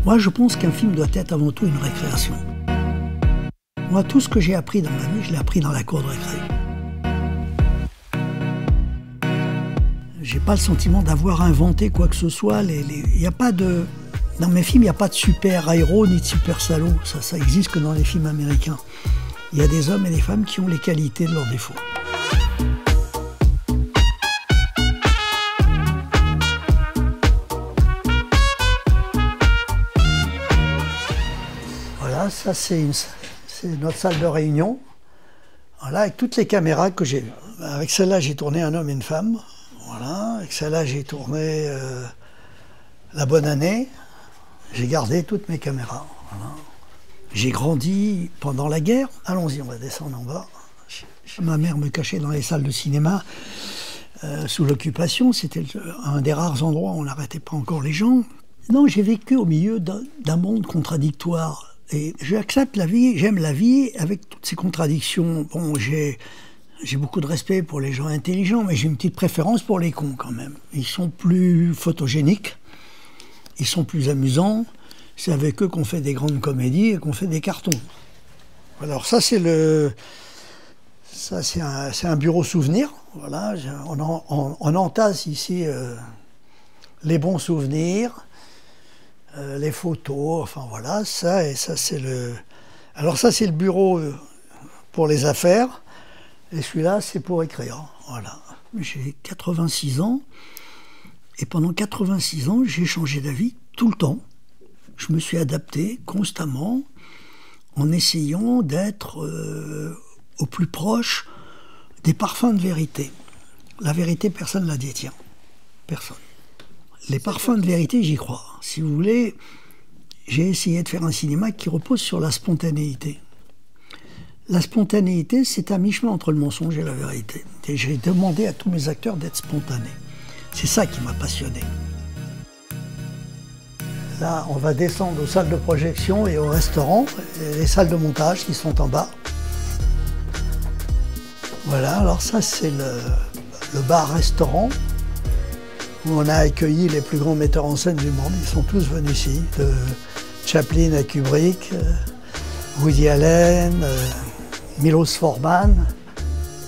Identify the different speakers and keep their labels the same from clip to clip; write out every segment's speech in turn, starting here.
Speaker 1: Moi, je pense qu'un film doit être avant tout une récréation. Moi, tout ce que j'ai appris dans ma vie, je l'ai appris dans la cour de récré. J'ai pas le sentiment d'avoir inventé quoi que ce soit. Y a pas de... Dans mes films, il n'y a pas de super héros ni de super salauds. Ça existe que dans les films américains. Il y a des hommes et des femmes qui ont les qualités de leurs défauts. Voilà, ça c'est notre salle de réunion. Voilà, avec toutes les caméras que j'ai. Avec celle-là, j'ai tourné Un homme et une femme. Voilà, avec celle-là, j'ai tourné La bonne année. J'ai gardé toutes mes caméras. Voilà. J'ai grandi pendant la guerre. Allons-y, on va descendre en bas. Ma mère me cachait dans les salles de cinéma sous l'occupation. C'était un des rares endroits où on n'arrêtait pas encore les gens. Non, j'ai vécu au milieu d'un monde contradictoire. Et j'accepte la vie, j'aime la vie avec toutes ces contradictions. Bon, j'ai beaucoup de respect pour les gens intelligents, mais j'ai une petite préférence pour les cons quand même. Ils sont plus photogéniques, ils sont plus amusants. C'est avec eux qu'on fait des grandes comédies et qu'on fait des cartons. Alors ça, c'est un bureau souvenir. Voilà, on entasse ici les bons souvenirs, les photos, enfin voilà, ça c'est le... Alors ça, c'est le bureau pour les affaires, et celui-là, c'est pour écrire, voilà. J'ai 86 ans, et pendant 86 ans, j'ai changé d'avis tout le temps. Je me suis adapté constamment en essayant d'être au plus proche des parfums de vérité. La vérité, personne ne la détient. Personne. Les parfums de vérité, j'y crois. Si vous voulez, j'ai essayé de faire un cinéma qui repose sur la spontanéité. La spontanéité, c'est un mi-chemin entre le mensonge et la vérité. Et j'ai demandé à tous mes acteurs d'être spontanés. C'est ça qui m'a passionné. Là, on va descendre aux salles de projection et au restaurant, et les salles de montage qui sont en bas. Voilà, alors ça c'est le bar-restaurant où on a accueilli les plus grands metteurs en scène du monde. Ils sont tous venus ici, de Chaplin à Kubrick, Woody Allen, Milos Forman.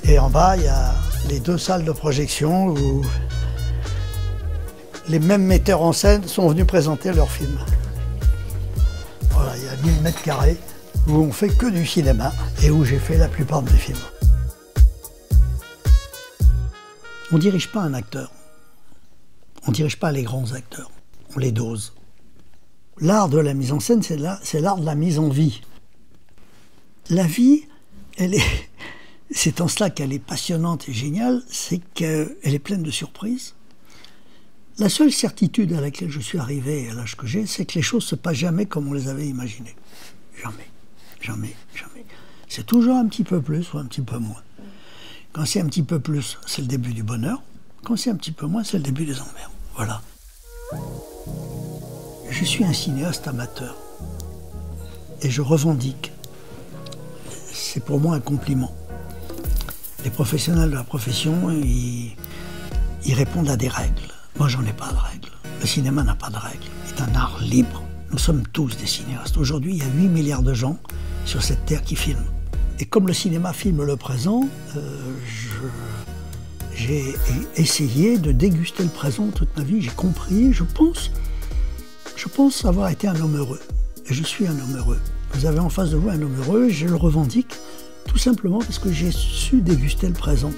Speaker 1: Et en bas, il y a les deux salles de projection où les mêmes metteurs en scène sont venus présenter leurs films. Voilà, il y a 1000 mètres carrés où on fait que du cinéma et où j'ai fait la plupart de mes films. On ne dirige pas un acteur. On ne dirige pas les grands acteurs. On les dose. L'art de la mise en scène, c'est l'art de la mise en vie. La vie, c'est en cela qu'elle est passionnante et géniale, c'est qu'elle est pleine de surprises. La seule certitude à laquelle je suis arrivé à l'âge que j'ai, c'est que les choses ne se passent jamais comme on les avait imaginées. Jamais, jamais, jamais. C'est toujours un petit peu plus ou un petit peu moins. Quand c'est un petit peu plus, c'est le début du bonheur. Quand c'est un petit peu moins, c'est le début des emmerdes. Voilà. Je suis un cinéaste amateur. Et je revendique. C'est pour moi un compliment. Les professionnels de la profession, ils répondent à des règles. Moi, j'en ai pas de règles. Le cinéma n'a pas de règles. C'est un art libre. Nous sommes tous des cinéastes. Aujourd'hui, il y a 8 milliards de gens sur cette terre qui filment. Et comme le cinéma filme le présent, j'ai essayé de déguster le présent toute ma vie. J'ai compris, je pense avoir été un homme heureux. Et je suis un homme heureux. Vous avez en face de vous un homme heureux, je le revendique, tout simplement parce que j'ai su déguster le présent.